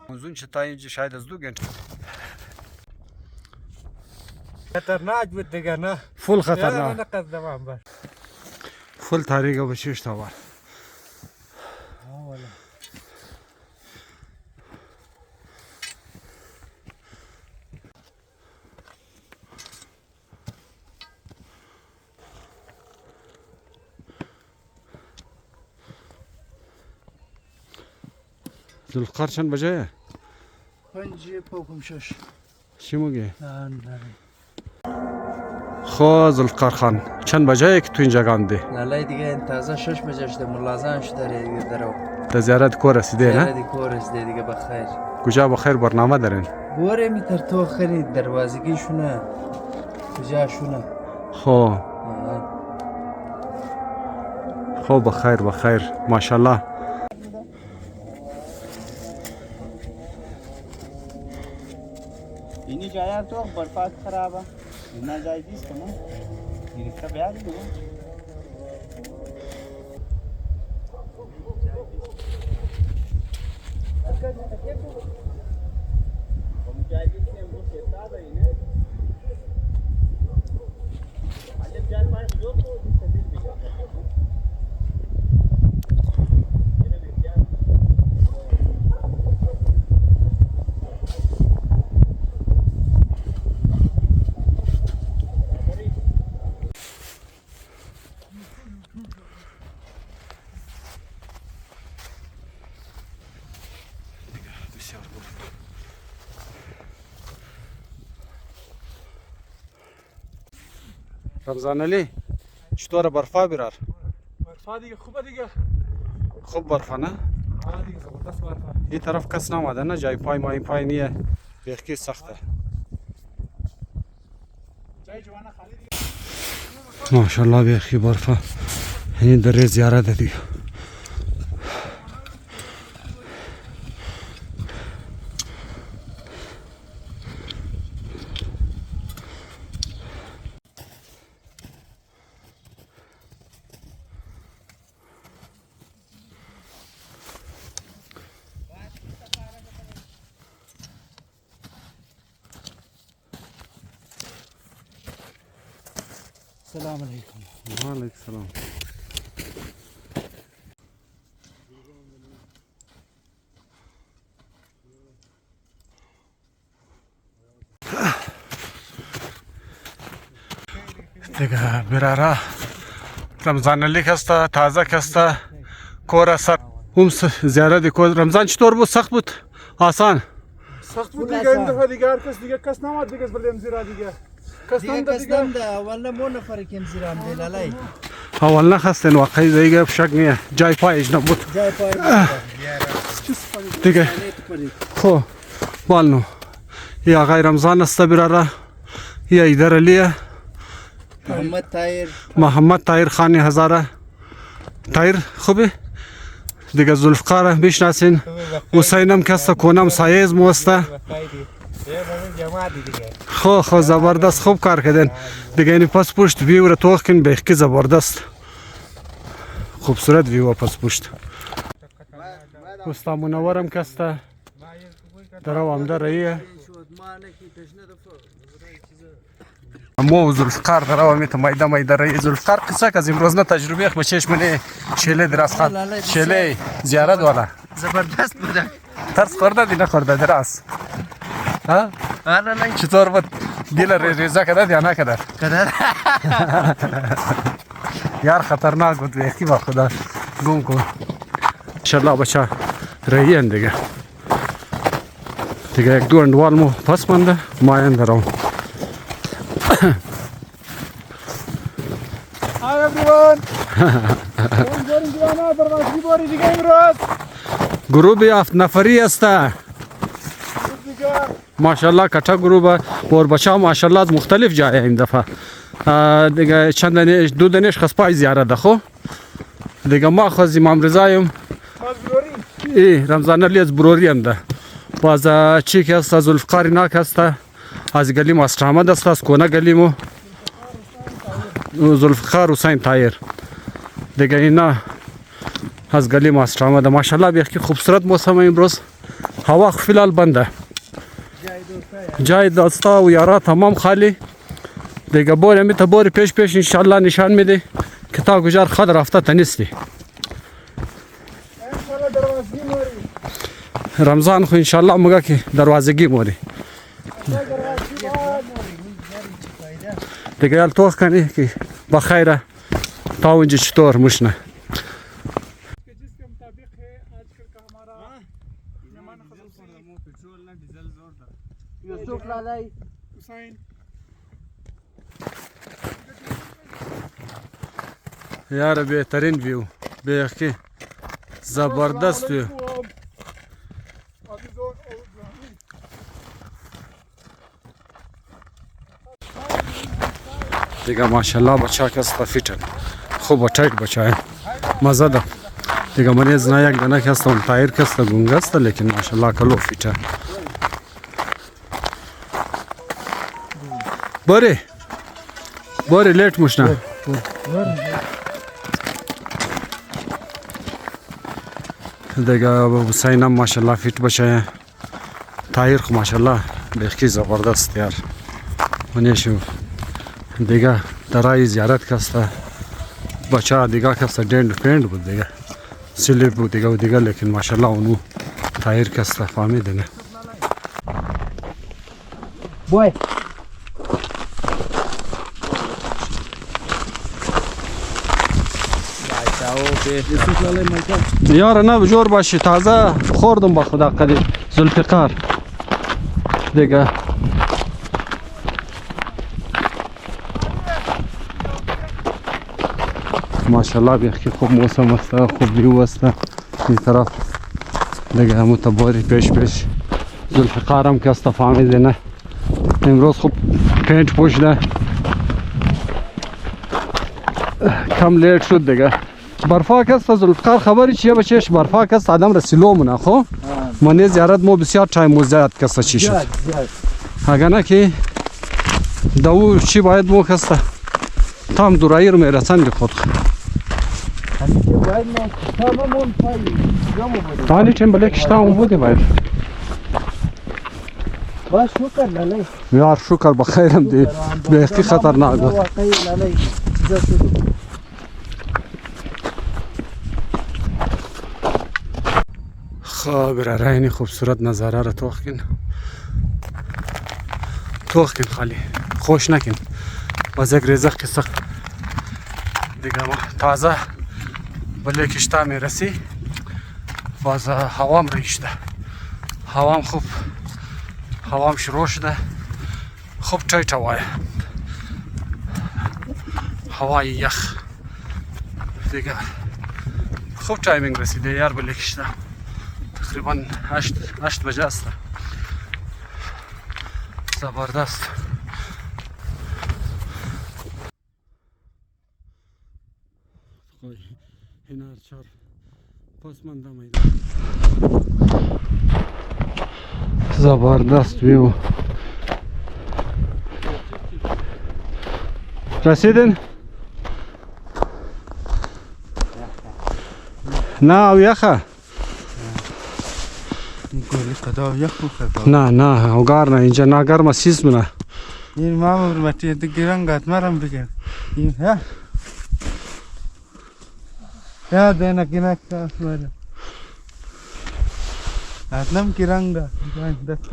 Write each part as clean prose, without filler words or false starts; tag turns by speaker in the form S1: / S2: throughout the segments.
S1: منظور چه تا اینجا شاید از 2 گنج
S2: خطرناک بود دیگه نه
S1: فول خطرناک
S2: نقص دوام بر
S1: فول طریقه بچش تاور ذوالفقار چند بجه؟
S2: 5:56
S1: چی میگه؟
S2: نه
S1: خو ذوالفقار خان چند بجه که تو اینجا گانده؟
S2: لاله دیگه این تازه 6 بجه شده ملازم شده دیگه درو
S1: تا زیارت کور رسیده نه؟
S2: زیارت کور رسیده دیگه بخیر
S1: کجا بخیر برنامه دارین؟
S2: گوره می تر تو خیلی دروازگی شونه کجا شونه
S1: خو خو بخیر ماشاءالله
S3: اینی جای تو برفات خرابه اینا جای دیست نه این که بیاری نه
S1: رمضان علی چطور برفا برار؟
S2: برفا دیگه خوبه دیگه
S1: خوب برفا نه؟
S2: دیگه زبردست برفا
S1: این طرف کس نامده نه جای پای ما این پای نیه بیخی سخته
S2: جای جوانا خالی دیگه
S1: ماشاءالله بیخی برفا این دره زیارت دیگه
S2: السلام علیکم
S1: وعلیکم السلام دیگه براره رمضان علی کسته تازه کسته کور سر هم زیارت کور رمضان چطور بود سخت بود آسان
S2: سخت بود دیگه این دفعه دیگه هر کس دیگه کس نماد دیگه بلیم زیرا دیگه کس نمده اولا مو نفر کم زیرا هم دیلالی
S1: اول نخستن واقعی دیگه شک نیه جای پایش نبود
S2: جای پای
S1: دیگه خو بالنو یا آقای رمضان است براره یا ایدر علیه محمد طاهر خانی هزاره طاهر خوبه دیگه ذوالفقار میشناسین حسینم کسته کنم سایز موسته خو زبردست خوب کار کردن دیگه این پس پشت ویو را توخ کن بیخی زبردست خوبصورت ویو پس پشت استا منورم کسته درو همده راییه مو ذوالفقار درو همیت مایده رایی ذوالفقار قصه که از امروز نه تجربه به چشم شله دراز خان شله زیارت والا
S2: زبردست بوده
S1: ترس خورده دی نخورده دراز ها؟
S2: نه
S1: چطور بود دیل ریزه کده یا نه کده؟
S2: کده
S1: یار خطرناک بود بیخی با خدا گم کن انشالله بچه رایین دیگه یک دو اندوال مو پس منده ماین درام
S2: Hi everyone! Going جوانا برنامه باری دیگه امروز
S1: گروه 7 نفری است ماشاءالله کتا گروه اور بچه ماشاءالله مختلف جای این دفعه دیگه چند دو دنیش خسپای زیاره ده خو دیگه ما خواست امام رضایم رمضان علی از بروری هم ده باز چی که است ذوالفقار ناک است از گلی ماستر احمد است از کونه گلی مو ذوالفقار حسین طاهر دیگه اینا از گلی ماستر احمد ماشاءالله بیخی خوبصورت موسم امروز هوا فی الحال بنده. جای دستا و یارا تمام خالی دیگه. بور می تا بور پیش انشالله نشان میده که تا کجا خود رفته تا نیستی. رمضان خو انشالله مگه که دروازگی موری دیگه. یال توخ کنی که بخیره تا اونجا چطور مشنه.
S2: یوسف لالی
S1: یار بهترین ویو بیخی زبردست ویو. دیگه ماشاءالله بچه کس فیتن خوب تایت بچه مزه ده دیگه. من از نه یک دانه کستم تایر کسته گونگسته لیکن ماشاءالله کلو فیته. باری لیت مشنه دیگه. حسین هم ماشاءالله فیت بچه. تایر خو ماشاءالله بیخی زبردست یار. منیشو دیگه درای زیارت کسته بچه دیگه کسته دند پند بود دیگه سلیپ بود دیگه و دیگه لیکن ماشاءالله اونو تایر کسته فهمیده نه.
S2: بوی
S1: یار نه جور باشی تازه خوردم با خدا قدیر ذوالفقار دیگه. ماشاءالله بیخی خوب موسم است، خوب ویو است این طرف دیگه. همون تباری پیش ذوالفقار هم که است فهمیده نه. امروز خوب پینت پوشیده کم لیت شد دیگه. برفاک است ذوالفقار خبری چیه بچهش؟ برفاک است آدم رسیلو مونه خو من زیارت مو بسیار تایم زیاد کسته چی شد اگر نه که دو چی باید مو کسته تام دورایی رو میرسند خود تانی چیم بله کشتام بوده باید.
S2: باش شکر لالی
S1: یار شکر بخیرم دی بیخی خطرناک بود. خب رایانی خوبصورت نظاره را توخ کن خالی خوش نکن باز یک رزق که سخت دیگه. ما تازه بله کشتا می رسی باز هوام ریشته هوام خوب هوام شروع شده خوب تایت هوای هوای یخ دیگه. خوب تایمینگ رسیده یار بله کشتا تقریبا 8 بجه است. زبردست. هنر چار پسمانده میدان زبردست ویو. رسیدن؟ نه او یخه نه اوگار نه اینجا نه گرم سیز منه
S2: این ما برمتی گرنگات مرم بگیر این ها یا دینا کنک کاس مرم اتنم گرنگا دست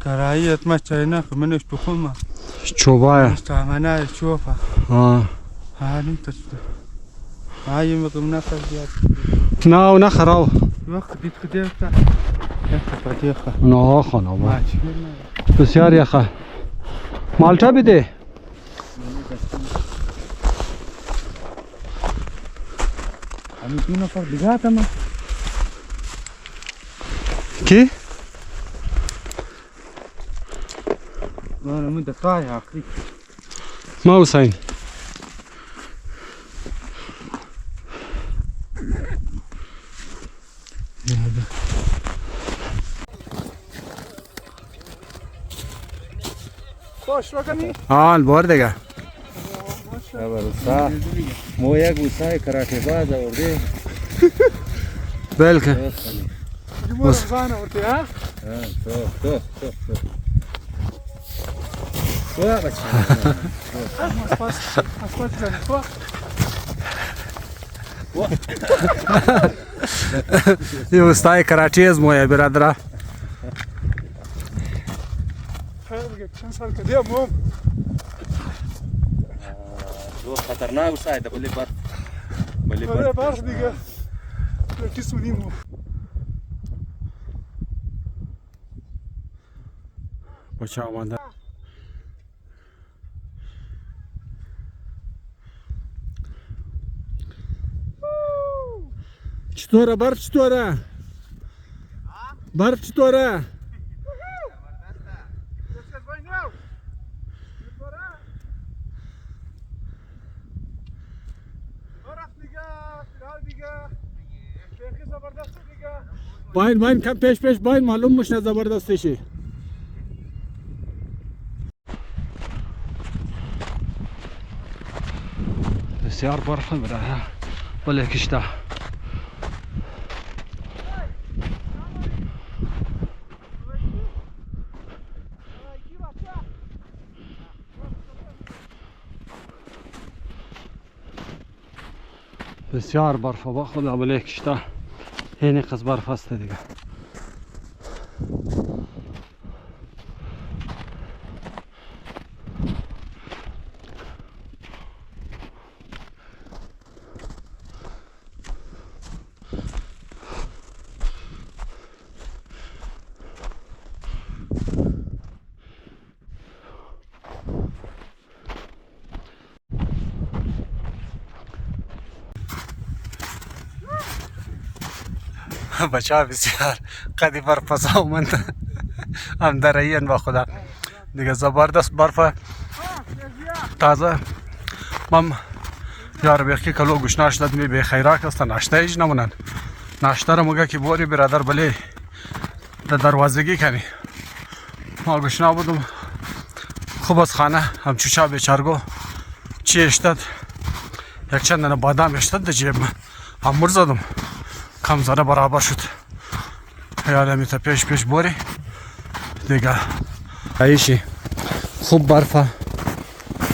S2: کارایی اتما چاینا منش بخوما
S1: چوبای
S2: استعمانا چوبا هانیم تشت هایی مقام نفر زیاد
S1: نه خراب
S2: وقت دیت کدیه تا پاتیه خا
S1: نه خانم بسیار یخه مالتا بده
S2: امی دو نفر دیگه تمام
S1: کی؟
S2: نه من دفاعی آخری
S1: ما حسین
S2: خوش وکنی؟
S1: البار دیگه
S3: برسا مو یک وسای کراته باز آورده
S1: بلکه
S2: مور زانه ورته ها
S1: یو ستای کراچیز مویا برادرا
S2: چند سال که دیم موم
S3: دو خطرناک وسایل بلی
S2: برف دیگه کی سونیم
S1: بچه آمده چطوره برف چطوره؟ برف چطوره؟ باین کم پیش باین معلوم مش زبردستشی بسیار برف برای ولی کشته بسیار برف با خدا ولی کشته اینی قص برف است دیگه بچه بسیار قدی برف آمد هم درین با خدا دیگه زبردست برف تازه من یار بیخی کلو گوشناش داد می به خیراک است ناشته ایج نمونن ناشته رو مگه که بوری برادر بله در دروازگی کنی ما گوشنا بودم خوب از خانه هم چوچا بیچارگو چی اشتد یک چند دانه بادام اشتد در جیب من همور زدم کم زده برابر شد یادمی تا پیش بوری دیگه ایشی خوب برفه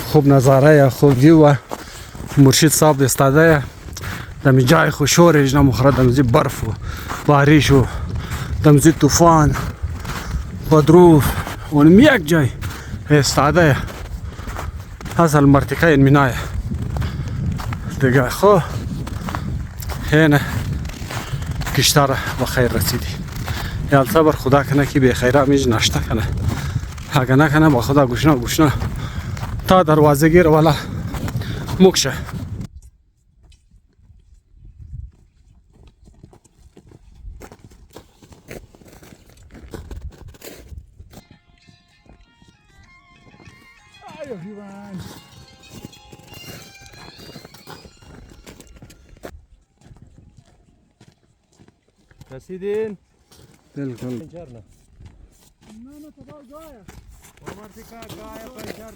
S1: خوب نظاره خوب ویو مرشد صاحب استاده دمی جای خوشور اجنا مخرج دمزی برف و باریش و دمزی طوفان بدروف اونم یک جای استاده اصل مرتکه این منای دیگه خو هینه کشتار بخیر رسیدی یال صبر خدا کنه که به خیره میج ناشته کنه اگه نکنه با خدا گوشنا تا دروازه گیر والا مکشه
S3: رسیدین
S1: بالکل
S2: نه تو جای مرتکه گای پنجر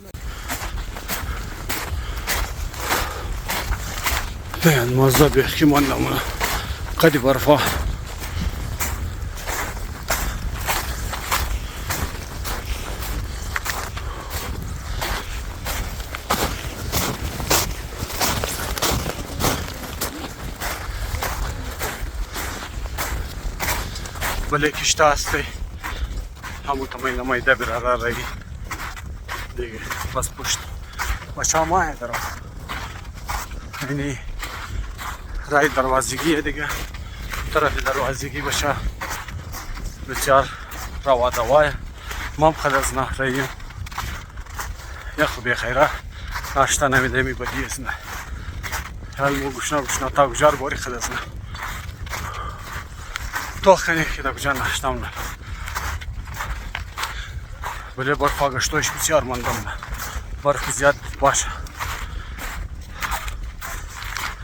S1: بیان مازده بیخی من نمونه قدی برفا بله کشته هستی همون تمایل مایده برادر رایی دیگه بس پشت بچه ماه درم اینی رای دروازگیه دیگه طرف دروازگی بشه بسیار روا دواه مام خلص نه راییم یا خوبی خیره ناشته نمیده می بدی است نه حال گوشنا تا گجار باری خلص نه تو خیلی که در کجا ناشتم نه ولی برف آگشتوش بسیار مندم نه برف زیاد باشه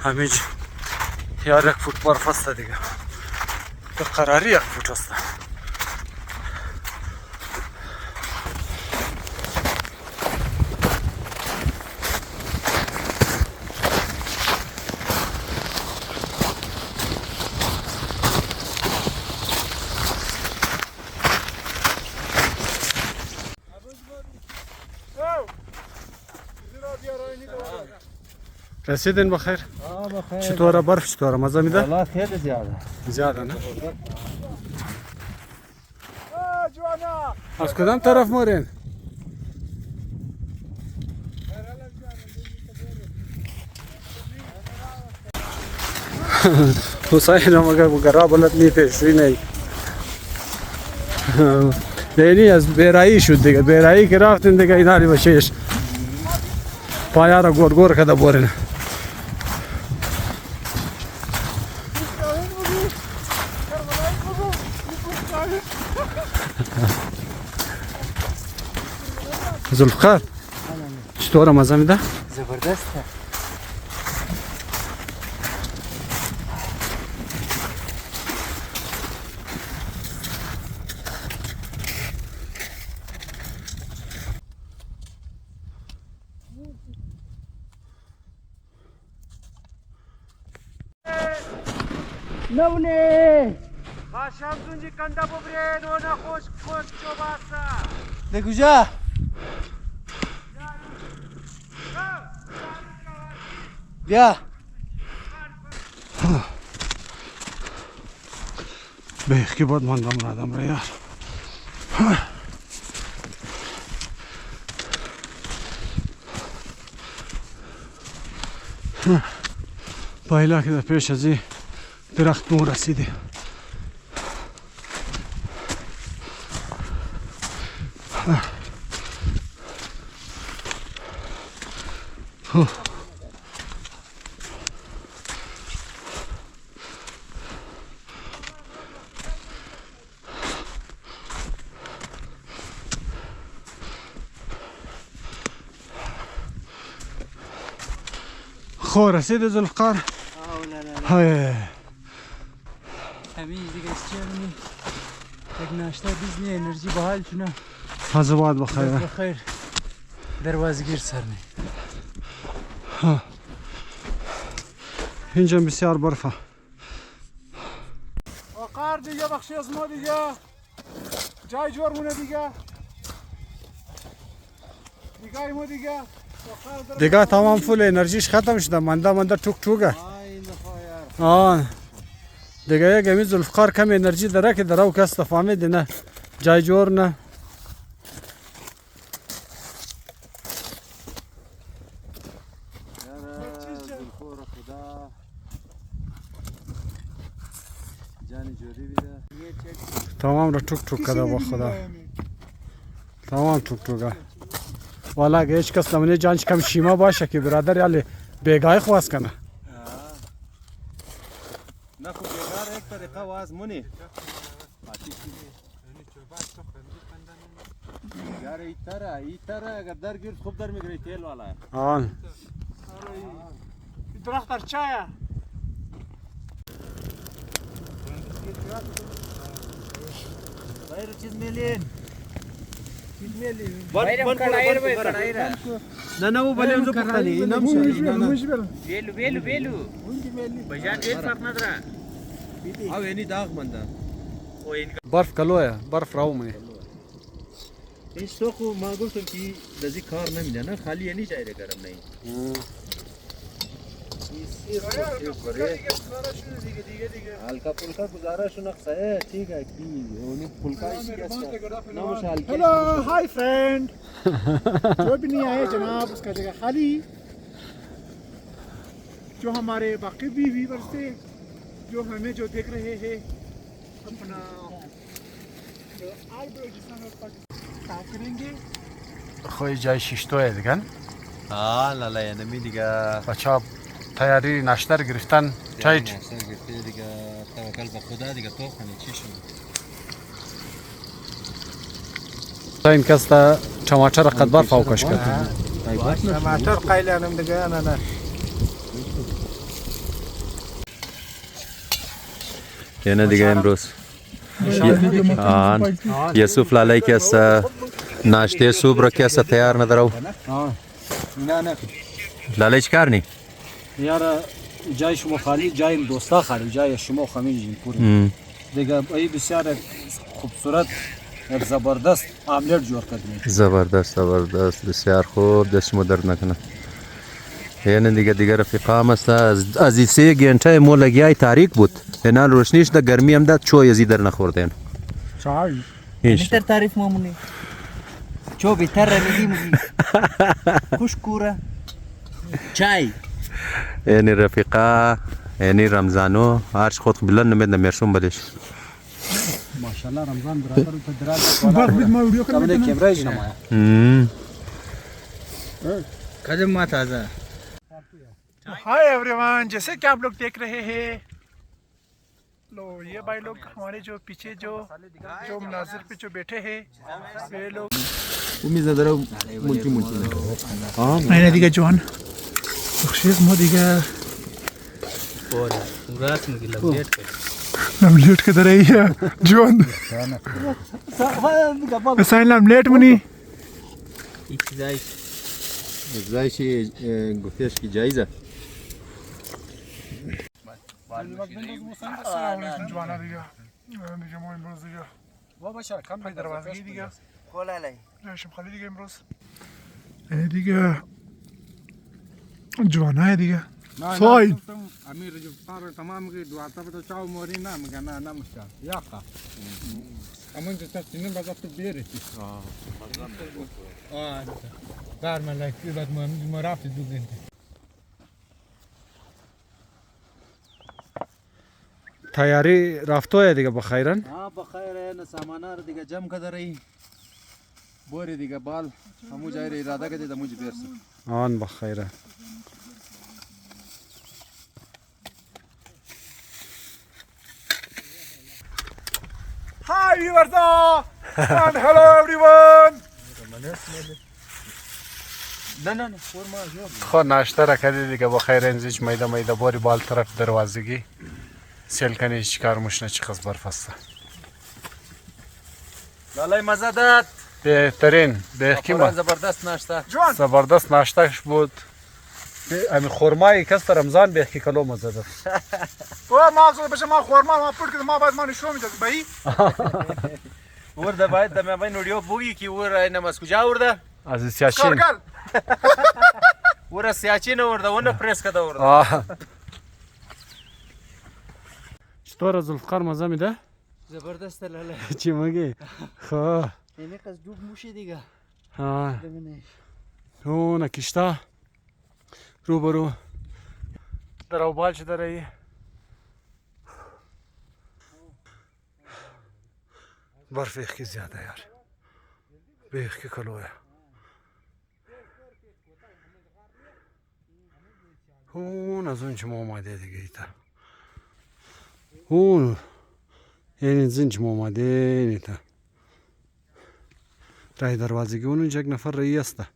S1: همیج یار یک فوت برف است دیگه به قراری یک فوت است رسیدین بخیر؟
S2: بخیر.
S1: چطوره برف چطوره مزه میده؟
S2: والله خیلی
S1: زیاده نه؟
S2: جوانا
S1: از کدام طرف مورین؟ حسین مگر گرا بلد نیست سی نہیں یعنی از بیرایی شد دیگه بیرایی که رفتین دیگه ایناری بشیش پایا را گور گور کده بورین زلفقار چطوره مزه میده؟
S2: زبردسته. نونه
S1: خاشم زنجی کنده ببرین و نخوش خوش چو باسا
S2: بگو جا بیا
S1: بیخ که بود مندم رادم را یار بایلا که در پیش از این درخت مو رسیده خو رسید زلفقار های
S2: همین دیگه استیرمی یک ناشته بیزنی انرژی با حال چونه
S1: حضوات بخیر
S2: بخیر دروازگیر سرنی
S1: اینجا بسیار برفه
S2: آقار دیگه بخشی از ما دیگه جای جور مونه دیگه دیگه ما دیگه
S1: دیگه تمام فول انرژیش ختم شده منده توک توکه آه دیگه یک همین زلفقار کم انرژی داره که داره و کس فهمیده نه جای جور نه تمام را توک توک کده با خدا تمام توک توکه والا اگه هیچ کس نمونه جانش کم شیما باشه که برادر یالی بیگاه خواست کنه
S3: نه خب بیگار یک طریقه واز مونی یار ایتره اگر در گرد خوب در میگری تیل والا
S1: آن
S2: درخت در چایه بایر چیز میلین
S3: نه نه او بله اونجا پختنی این
S4: بیلو بجان ډیر فرق نه درا
S3: او یعنی داغ منده
S1: برف کلوه برف راو منی
S3: این سوخو ما گفتم که دزی کار نمیده نه خالی یعنی جایره گرم نہیں हल्का फुल्का गुजारा शुनक है ठीक है कि उन्हें फुल्का नमस्कार
S2: हेलो हाय फ्रेंड जो भी नहीं आए जनाब उसका जगह खाली जो हमारे बाकी भी व्यूअर्स थे जो हमें जो देख रहे हैं अपना करेंगे
S1: خوی جای شیشتوه دیگن
S3: لا لا یعنی می دیگه
S1: بچه ها تیاری نشتر گرفتن چای
S3: نشتر گرفته دیگه توکل به خدا دیگه تو خانی چی شد
S1: این کس تا ټماټر قد برف اوکش کرد
S2: टमाटर قایل انم دیگه نه
S3: یعنی دیگه امروز یوسف لالی که است ناشته صبح را که است تیار ندارو
S2: نه
S3: لالی چکار نی
S1: یار جای شما خالی جای دوستا خالی جای شما خمیجین پوری دیگه ای بسیار خوبصورت یک زبردست آملت جور کردیم
S3: زبردست بسیار خوب دست شما درد نکنه
S5: یعنی دیگه رفیقا هم است از این 3 گنته مو لگیای تاریک بود اینا روشنیش ده گرمی هم ده چوی ازی در نخوردین
S1: چای
S5: هیچ
S2: بهتر تعریف مامونی چو بهتر میگی خوش کوره چای
S5: یعنی رفیقا یعنی رمضانو هرچ خود بلند نمید نمیرسون بلیش
S1: ماشاءالله رمضان برادر تو دراز सामने कैमरा ही नमाया
S4: कदम मत आजा
S6: हाय एवरीवन, जैसे कि आप लोग देख रहे हैं, लो ये भाई लोग हमारे जो पीछे जो मनाजिर पे जो बैठे हैं वे लोग मैंने दिखा जॉन बख्शीश मो दिखा
S4: रात में गिला लेट कर
S6: लेट के तरह ही है जॉन साइन लाम लेट मनी
S4: इक्जाई
S5: زایشی گفتش کی جایزه
S6: جوانا دیگه دیگه ما امروز دیگه
S1: بابا شا کم
S6: پای دروازگی دیگه
S2: کولا لای
S6: جایشم خالی دیگه امروز دیگه جوانا دیگه سوای
S1: امیر جو پار تمام کی دعا تا تو چاو موري ना مگه نه نمشتا یاقا امون ته تنين بازات بیره دار ملک بعد ما رفت دوگن تیاری رفتوه دیگه بخیرن
S2: ها بخیر نه سامانا رو دیگه جمع کدرای
S5: بوری دیگه بال همو جای اراده کردی دموج بیرسه
S1: آن بخیره
S6: Hi viewers and hello everyone.
S2: نه فرما جو
S1: خو ناشته را کردی دیگه بخیر انزیج میده باری بال طرف دروازگی سیل کنی چیکار مشنه چی خز برفسته
S2: لالای مزه داد
S1: بهترین بهکیمه
S2: زبردست ناشته
S1: زبردست ناشتهش بود امی خورمایی کس رمضان بهکی کلو مزه داد
S6: او ما اصلا بشه ما خورما ما پول که ما باید ما نشو میداد بایی
S2: ورده باید دم باید نوریو بویی کی ور اینماس کجا ورده
S1: از سیاچین
S6: کارگل
S2: ور سیاچین ورده ونه پرس کده ورده
S1: چطور زلفقار مزه میده
S2: زبردست لاله
S1: چی میگی خو
S2: اینه قصد جوب موشه دیگه
S1: ها
S2: ببینی
S1: اون کشتا روبرو در اوبال چه داره ای برف ایخ کی زیاده یار بیخ کی کلوه اون از اون چه ما اومده دیگه ایتا اون این زنج ما اومده ایتا رای دروازگی اونجا یک نفر رئیس ده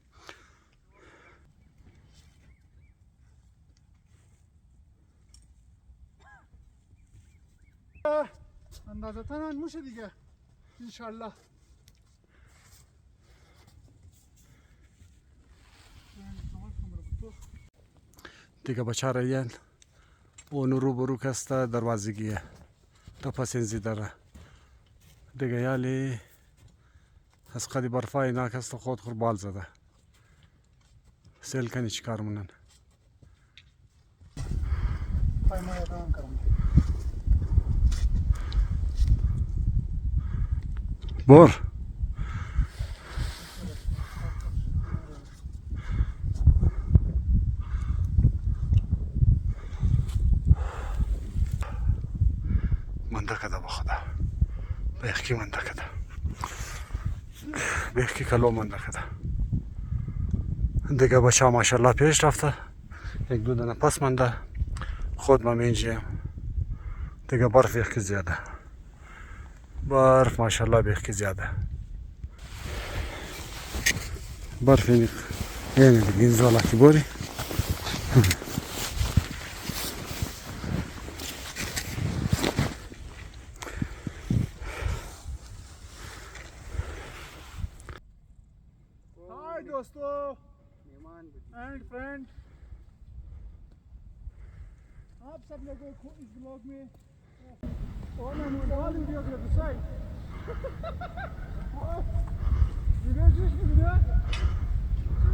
S6: اندازتاً موشه دیگه انشالله
S1: دیگه بچه رایان اون رو برو کسته دروازگیه تا پسینزی داره دیگه یالی از قدی برفای ناکست خود خور بال زده سیل کنی چی کار منن
S6: پای ما یادم کرم
S1: بور منده کده بخدا بیخی منده کده بیخی کلو منده کده دیگه بچه ها ماشالله پیش رفته یک دو دنه پس منده خود ما اینجیم دیگه برف بیخی زیاده برف ماشالله بیخی زیاده برف یعنی دیگه این زاله که باری
S6: हाय दोस्तों एंड फ्रेंड आप सब लोगों को इस ब्लॉग में और मैं मोबाइल वीडियो के साइड वीडियो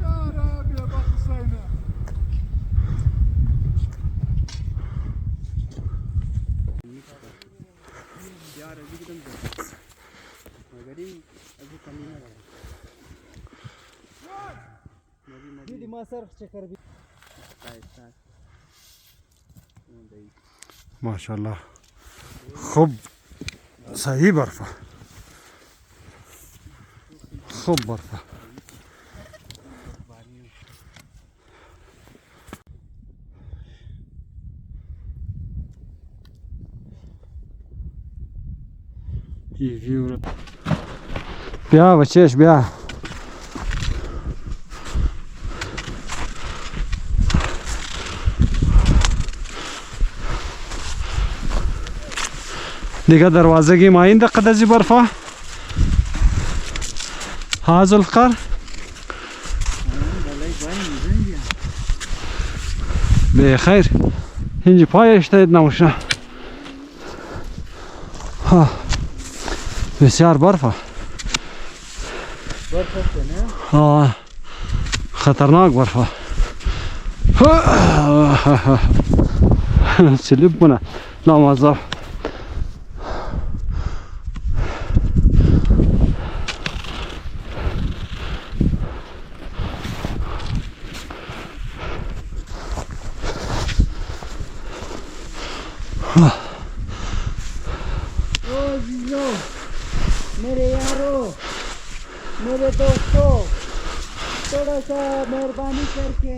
S6: यार अब ये बात सही है
S2: دیدی ما سر چکر بی
S1: ماشاءالله خوب صحیح برفه خوب برفه بیا بچهش بیا دیگه دروازه ما این دقیقه دزی برفا هازل قر به خیر اینجا پایش تاید نموشه بسیار برفا خطرناک برفا سلیب کنه نامازا
S2: मेरे यारो मेरे दोस्तों थोड़ा सा मेहरबानी करके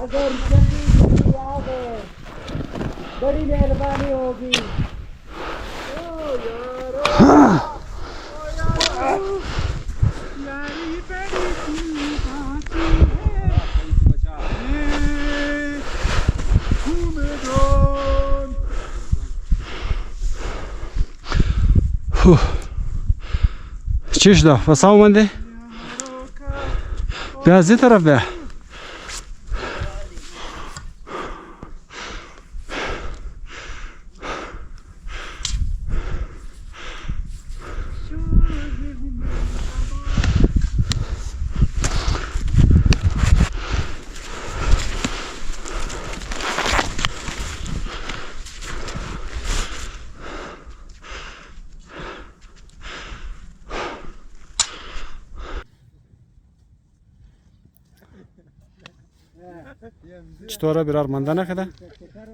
S2: अगर जल्दी जल्दी आ गए बड़ी मेहरबानी होगी ओ यारो
S6: यारी बड़ी सी बात है घूमे दोन
S1: چیش دا فسا اومده بیا از این طرف بیا چطوره برار منده نکده؟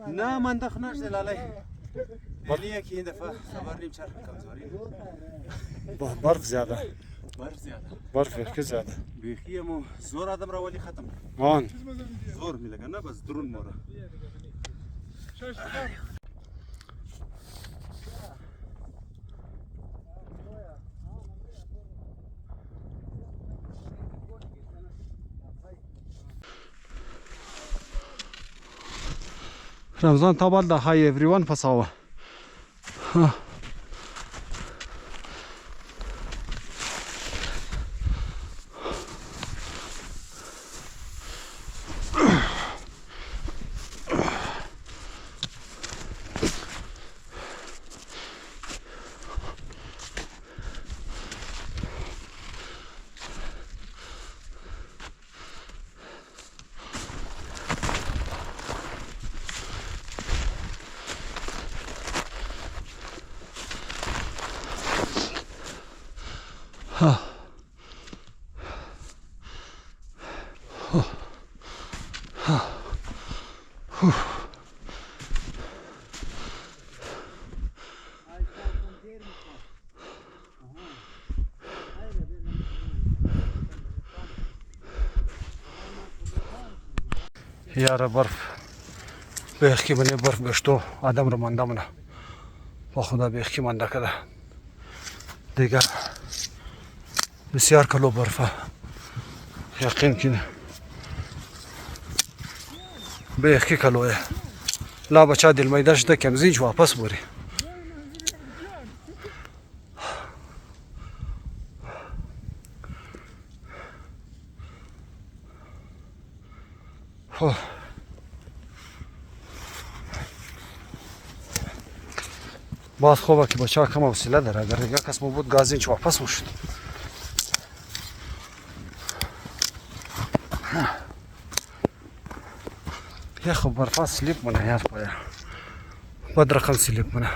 S5: نه منطق نشده لاله ولی یکی این دفعه خبر نیم چرخ کمزوری
S1: برف زیاده
S5: برف زیاده
S1: برف بیخی زیاده
S5: بیخی مو زور آدم را ولی ختم
S1: آن
S5: زور میلگه نه بس درون مورا
S1: رمضان تابال دا های ایوریوان پساوه یاره برف بیخی بنی برف گشتو آدم رو منده منه با خدا بیخی منده کده دیگه بسیار کلو برفه یقین کنه بیخی کلوه لا بچه دل میده شده کمزیج واپس بوری باز خوبه که بچه ها کم حوصله داره اگر دیگه کس بود گاز اینچ واپس میشد یه خوب برفا سلیپ منه یار پایا بد رقم سلیپ منه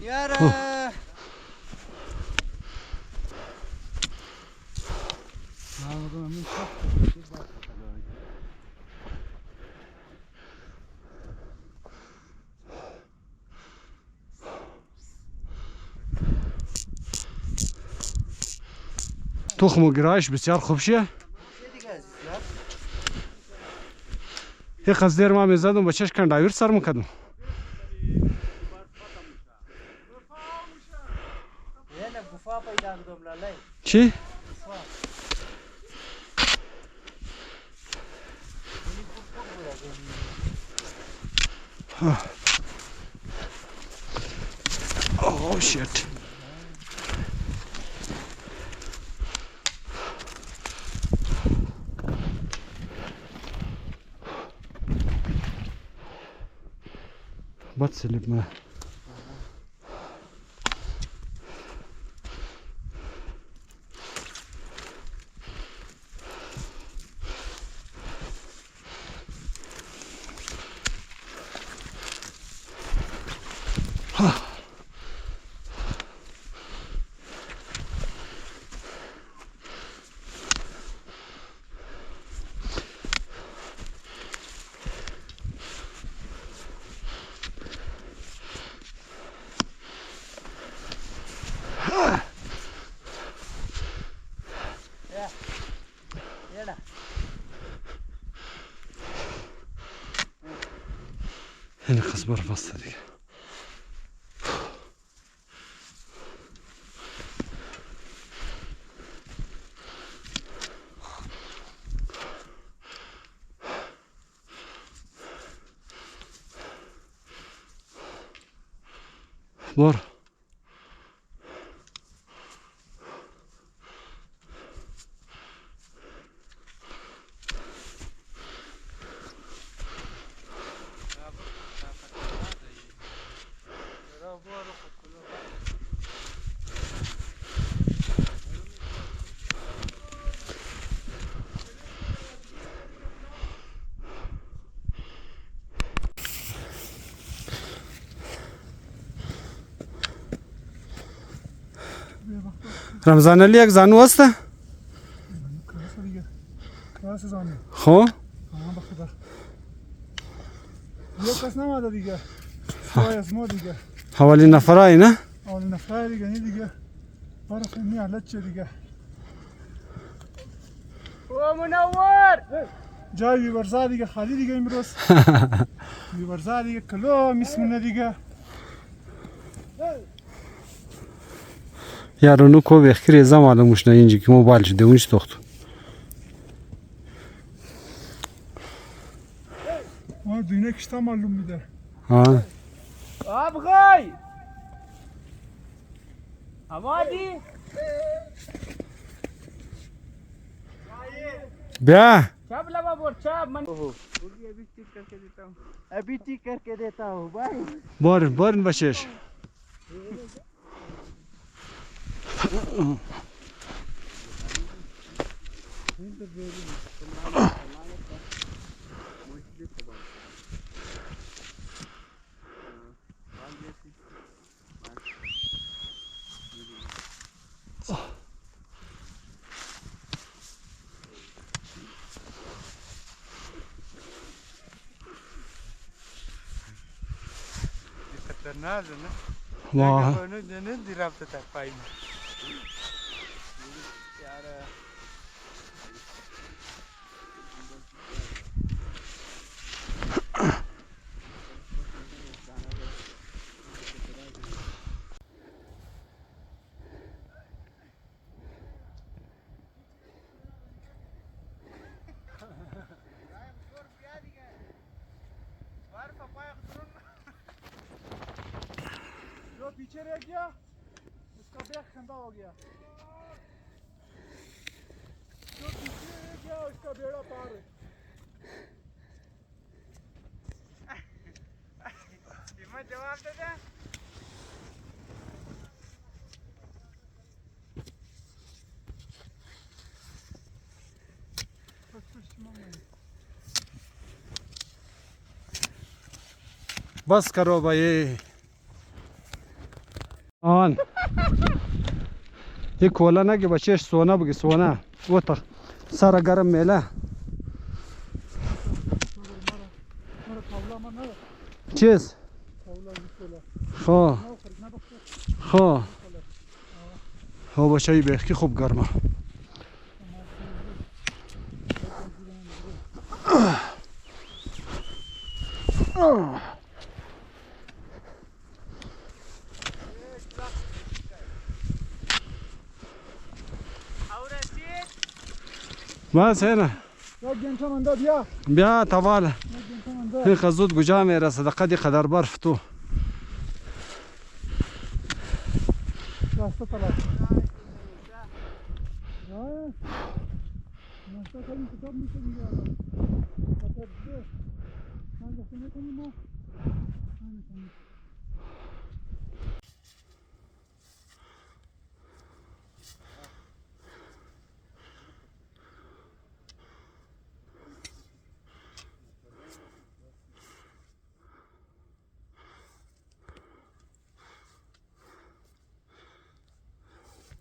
S2: یاره
S1: تخم و گرایش بسیار خوب شه. یک قصدیر ما میزدم با چش کنداویر سر میکردم.
S2: گفا پیدا کردم لاله
S1: چی؟ Oh shit. بتسلب ما هنا خلاص برفص هذيك. بور رمضان علی یک زانو هسته؟
S6: کلاس زانو
S1: خو
S6: ها بخدا یک کس نماده دیگه سوای از ما دیگه
S1: حوالی نفرایی نه؟
S6: اول نفر دیگه نه دیگه برای خیلی حالت چه دیگه
S3: او منور
S6: جای بیورزا دیگه خالی دیگه امروز بیورزا دیگه کلو میسمونه دیگه
S1: یارو کو بخیر زمان مش نه اینجا که موبایل شده اونش تخت
S6: ما دونه کشتا معلوم میده
S1: ها
S3: ابغای آبادی
S1: بیا
S3: چپ لگا بور چپ من
S2: ابھی ٹھیک کر کے دیتا ہوں بھائی
S1: بارن بچش
S6: خطرناک نه
S1: واه
S6: نه دی رفته تا پایین पीछे रह गया, उसका बैग ठंडा हो गया। जो पीछे रह गया उसका बेड़ा पार है। जवाब दे दे।
S1: बस करो भाई ऑन ये खोला ना कि बच्चे सोना बगी सोना वो तक सारा गर्म मेला चीज हाँ हाँ हाँ बच्चा ये बेख की खूब गर्मा بس هنا بیا طوال این خزود گجا میرسه دقیقی قدر برف تو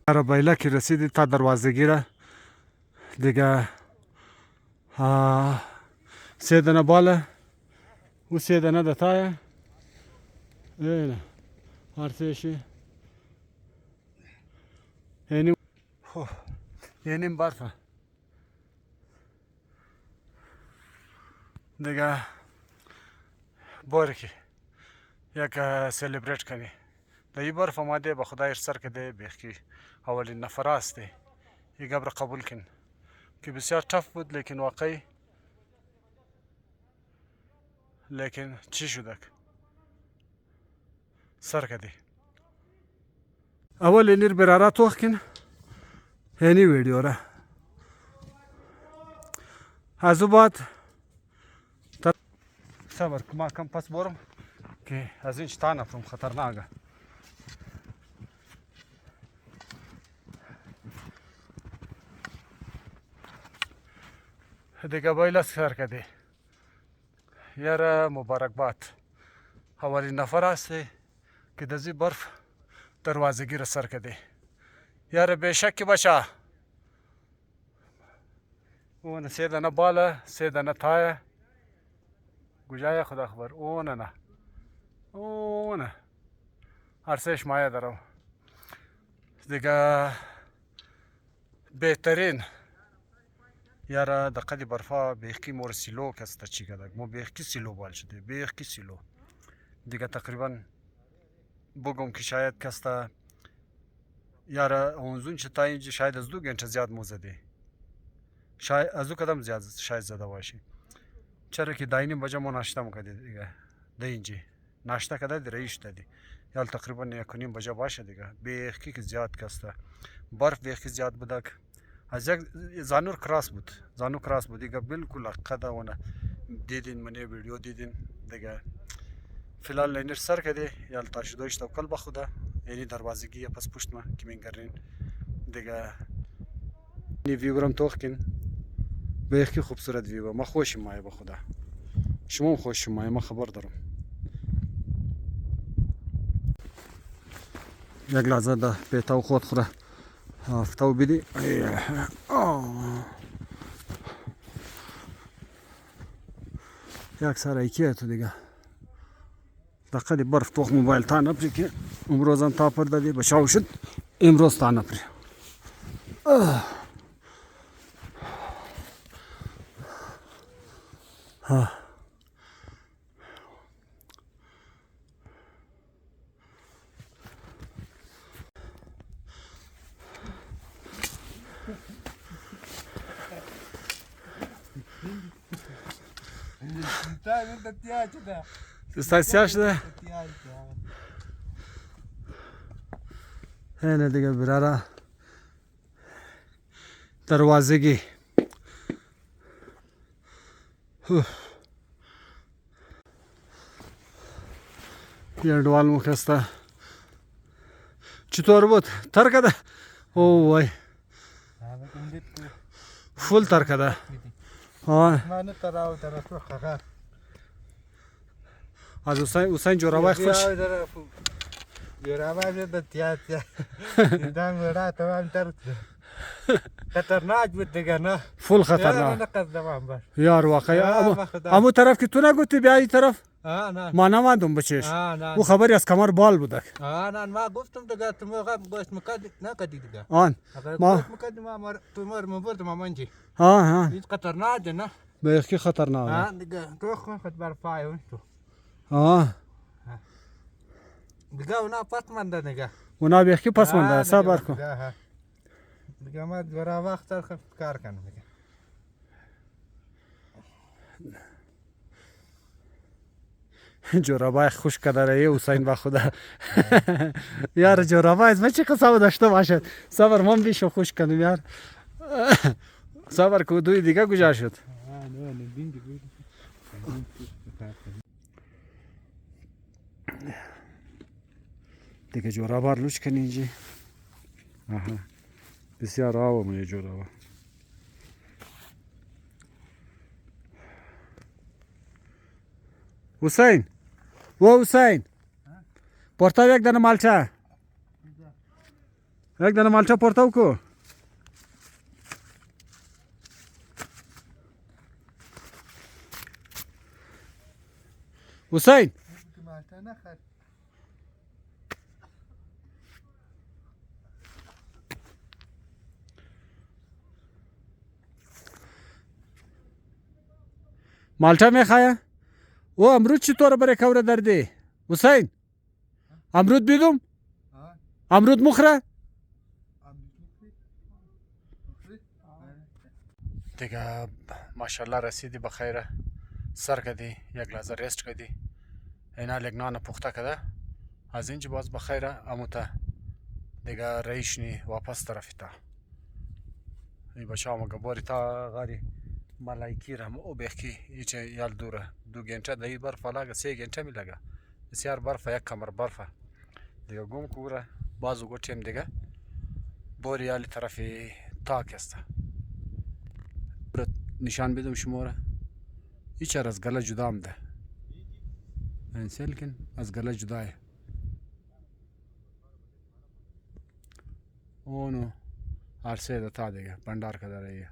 S1: عربیلا که رسیدی تا دروازه گیره دیگه 3 دانه بالا و 3 دانه دتایه اینه ارتشی یعنی برفه دیگه بارکی یک سلیبریت کنی در این برف آمده به خدای سر کده بیخی اولین نفر است یک قبر قبول کن که بسیار تف بود لیکن واقعی لیکن چی شدک سر کده اول اینیر برارا توخ کن هنی ویدیو را از او بعد صبر ما کم پس برم که از این چتا نفرم خطرناکه دیگه باید سر کده یاره مبارکباد اولین نفر است که دزی برف دروازه گیر سر کده یاره بیشک باشه اون 3 دانه بالا 3 دانه تایه گوجای خدا خبر اون ارسش مایه دارم دیگه بهترین یاره دقیقی برفا بیخی مور سیلو کسته چی کدک مو بیخی سیلو بال شده بیخی سیلو دیگه تقریبا بگم که شاید کسته یاره اونزون چه تا اینجا شاید از 2 گنچه زیاد مو زده شاید از 2 قدم زیاد شاید زده باشی چرا که داینی بجا ما ناشته مکده دیگه ده اینجا ناشته کده دی رئیش دادی یال تقریبا 1:30 بجا باشه دیگه بیخی که زیاد کسته برف بیخی زیاد بودک از یک زانور کراس بود دیگه بالکل قدا ونه دیدین منی ویدیو دیدین دیگه فعلا لینر سر کده یال تاشدوش توکل به خدا یعنی دروازگی پس پشت ما که میگرین دیگه نی ویورم توخکن بیخی خوبصورت ویو ما خوشم مایه به خدا شما هم خوشم مایه ما خبر دارم یک لحظه ده پیتاو خود خوره افتاو بیدی یک سر ایکیه تو دیگه دقیقی برف توخ موبایل تا نپری که امروزم تا پر دادی بشاو شد امروز تا نپری
S2: انت تياج ده
S1: استاذ شده اینه دیگه براره دروازگی گردوال مخسته چطور بود؟ ترکده؟ او وای فول ترکده
S2: من تراو طرف خخه
S1: از حسین جورابای خوش
S2: جورابای د تیا دان وړا تمام تر خطرناک بود دیگه نه
S1: فول خطرناک
S2: نقص دوام بر
S1: یار واقعا امو طرف که تو نگوتی بیا این طرف
S2: نه
S1: ما نمادم بچش
S2: نه
S1: او خبری از کمر بال بودک
S2: نه ما گفتم دیگه تو موقع گوشت مکد نکدی دیگه
S1: آن
S2: ما مکد ما تو مر مبرد ما منجی
S1: ها
S2: هیچ خطرناک نه
S1: به کی خطرناک
S2: دیگه تو خود خط بر پای تو دیگه اونا پس منده دیگه
S1: اونا به کی پس منده صبر کن
S2: دیگه ما برا وقت تر کار کنم دیگه
S1: جورابای خوش کدره حسین با خدا یار جورابای از من چه قصه داشته باشد صبر من بیشو خوش کنم یار صبر کو دوی دیگه گذشت شد دیگه جورابا لوچ کنی اینجی بسیار آوامه جورابا حسین و حسین پورتاو یک دانه مالچه یک دانه مالچه پورتاو کو حسین مالچه میخواه او امرود چطور برای کوره درده حسین امرود بیدم امرود مخره دیگه ماشاءالله رسیدی بخیره سر کدی یک لحظه ریست کدی اینا لگنان پخته کده از اینجا باز بخیره اموتا دیگه ریشنی واپس طرفی تا این بچه همه گباری تا غاری ملائکی رم او بخی ایچ یال دوره 2 گنټه دای برف لاګه 3 گنټه می لګه بسیار برف یک کمر برف دیگه گم کوره بازو گوتیم دیگه بوری یالی طرفی تاک است نشان بدم شماره هیچ از گله جدا ده انسلکن از گله جداه اونو عرصه ده تا دیگه بندار کداره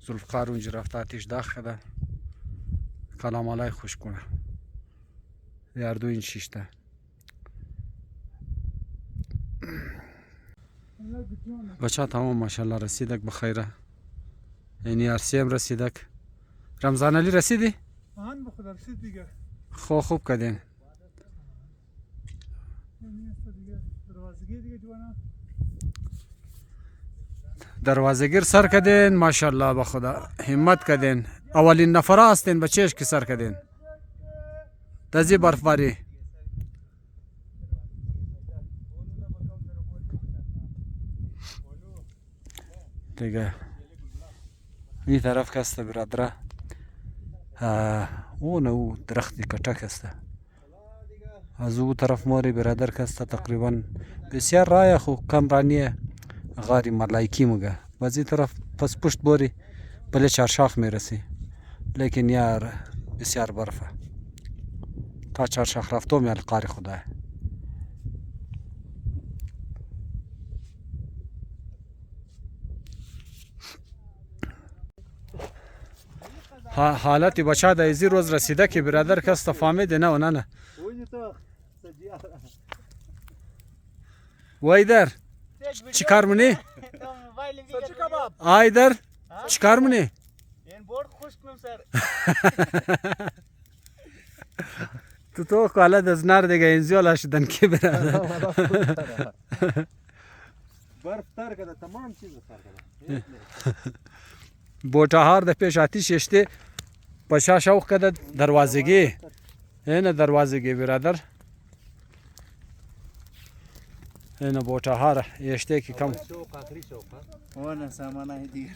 S1: زلفقار اونجا رفته آتیش داخل کده کلام علای خوش کنه یاردو این شیشته بچه تمام ماشاءالله رسیدک بخیره یعنی عرصه هم رسیدک رمضان علی رسیدی؟
S6: آن بخدا رسید دیگه
S1: خوب کدین دروازه‌گیر سر کدین ماشاءالله به خدا همت کدین اولین نفره هستین بچهش که سر کدین تازی برفباری دیگه این طرف کسته برادره او درختی کچک است از او طرف ماری برادر کسته تقریبا بسیار رای خو کم رانیه غاری ملائکی مگه بازی طرف پس پشت بوری بله چارشاخ میرسی لیکن یار بسیار برفه تا چارشاخ رفتو میال قاری خدای حالت بچه دا ایزی روز رسیده که برادر کس تفاهمید نه و نه وایدر چی کار منی؟ آیدر چی کار منی؟
S3: این بورد خوش کنم سر
S1: تو کالا دزنار دیگه اینزیالا شدن که برادر
S2: برف تر کده تمام چیز سر کده
S1: بوتهار ده پیش آتیش اشته پشا شوق کده دروازگی اینه دروازگی برادر اینا بوتا هاره یشته کی کم
S2: وانا سامانه دیگه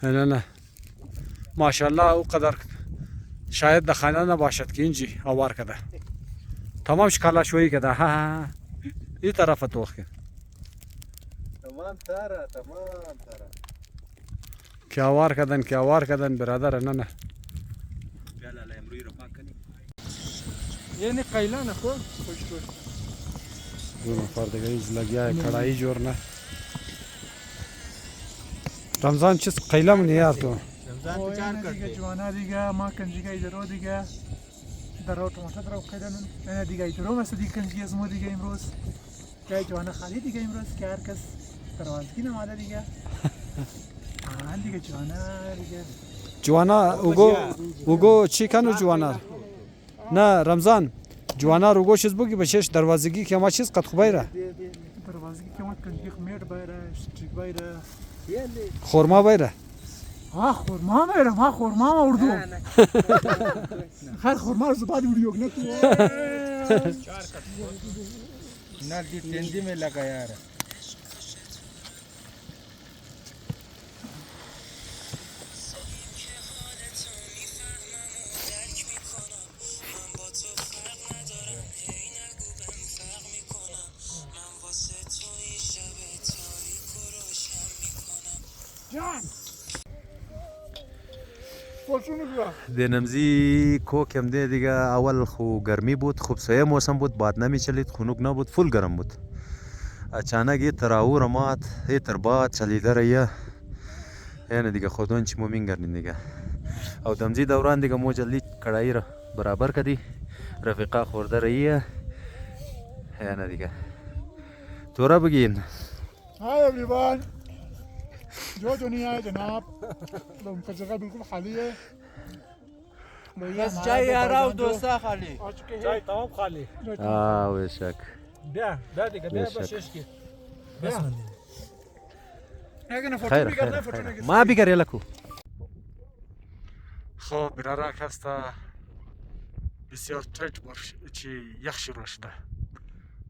S1: اینا نه ماشاءالله او قدر شاید د خانه نباشد که اینجی آوار کده تمام شکالا شویی کده ها ها این طرف توخ که
S2: تمام تاره
S1: که آوار کدن برادر نه نه
S6: یعنی قیلانه خو خوش خوش
S1: دو نفر دیگه ایز لگیا کڑائی جورنا رمضان چیز قیلم نیار تو
S6: رمضان چار دیگه جوانا دیگه ما کنجیگه ایدرو دیگه درو ټماټر درو قیلن نه دیگه ایدرو مثلا دیگه کنجیگه زمو دیگه امروز که جوانا خالی دیگه امروز که هر کس دروازگی نماده دیگه آن دیگه جوانا دیگه
S1: جوانا اوگو چی کنو جوانا نه رمضان جوانا روگو چیز بگی بچش دروازگی که ما چیز قد خوبای را
S6: دروازگی که ما کنجیگ میٹ بایره استریک بایره
S1: خورما بای را
S6: ها خورما بایره ما خورما ما اردو خیر خورما رو زباد ویڈیو نه تو
S2: ना दी तेंदी में लगा यार
S5: د نمزی کوکم ده دیگه اول خو گرمی بود خوب سایه موسم بود بعد نمیچلید خنک نبود فول گرم بود اچانک یه تراور مات یه تربات چلیده رایه یعنی دیگه خودون چی مومین گرنین دیگه او دمزی دوران دیگه مو جلدی کڑایی را برابر کردی رفیقا خورده رایه یعنی دیگه تورا بگین
S6: هاي एवरीवन जो दुनिया है जनाब लोग का जगह बिल्कुल खाली है
S2: बस चाय यार आओ दोस्ता खाली
S6: आ चुके हैं चाय तमाम खाली
S5: बेशक
S6: बया देगा बया बस इसकी बस اگه نه فوتو
S5: خیر
S6: میگردم
S5: خیر
S6: فوتو
S5: خیر
S6: نگیرم
S5: ما بیگره لکو
S1: خب برارا کستا بسیار ترک باش چی یخ شروع شده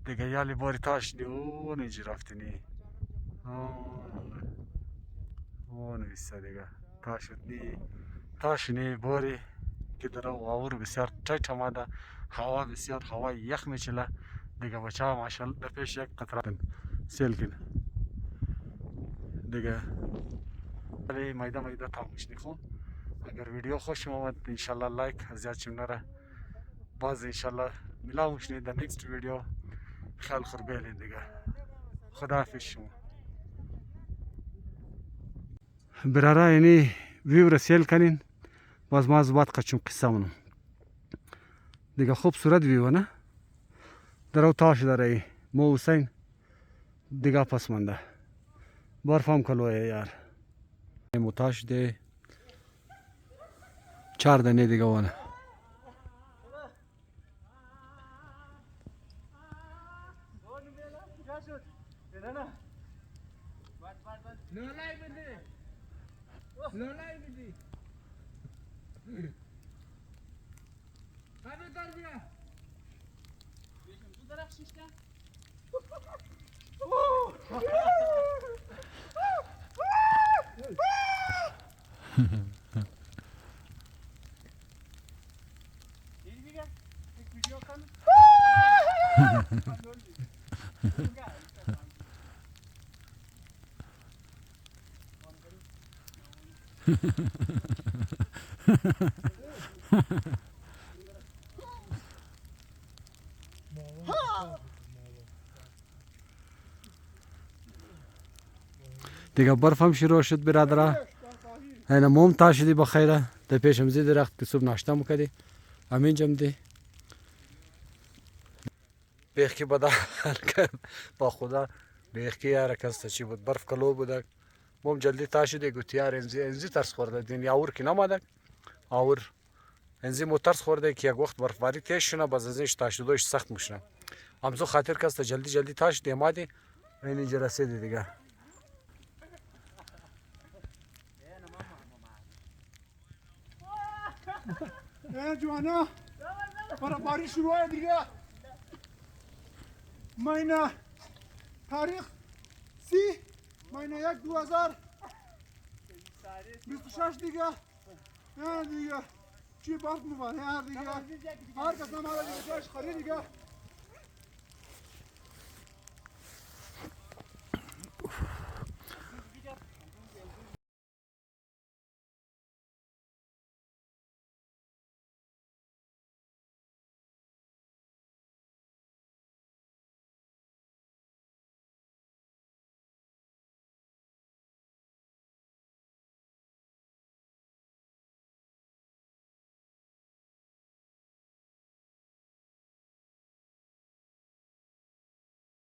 S1: دیگه یالی باری تاش دی اون اینجی رفتنی اون ایسته دیگه تاشنی باری که در آور بسیار ترک آمده هوا بسیار هوا یخ میچله دیگه بچه ها ماشاءالله در پیش یک قطره سیل کنه دیگه ولی میده تماشنی خون اگر ویدیو خوش اومد انشالله لایک زیاد شم نره باز انشالله ملاو میشنید در نیکست ویدیو خیال خور بیلین دیگه خداحافظ شما برارا یعنی ویو رسیل کنین باز ما از بعد قچون قصه منم دیگه خوبصورت ویو نه درو تاش داره مو حسین دیگه پسمانده برفام کلوه یار موتاش ده 4 دنه دیگه وانه دیگه برف هم شروع شد برادره اینا موم تاشدی بخیره در پیشم زی درخت که صبح ناشته مکدی همین جم دی بیخی بدا حرکت با خدا بیخی حرکت چی بود برف کلو بودک موم جلدی تاشدی گوتی یار انزی ترس خورده دین یاور کی نمادک آور انزی مو ترس خورده که یک وقت برفباری تیز شونه باز از اینش تاشدوش سخت میشنه همزو خاطر کسته جلدی تاشدی امادی این اینجا رسیدی دیگه
S6: جوانا برفباری شروع ہے دیگه ماینه تاریخ 30 ماینه 1 2026 دیگه دیگه چی بارت میباره هر دیگه هر کس نماره دیگه جایش خرید دیگه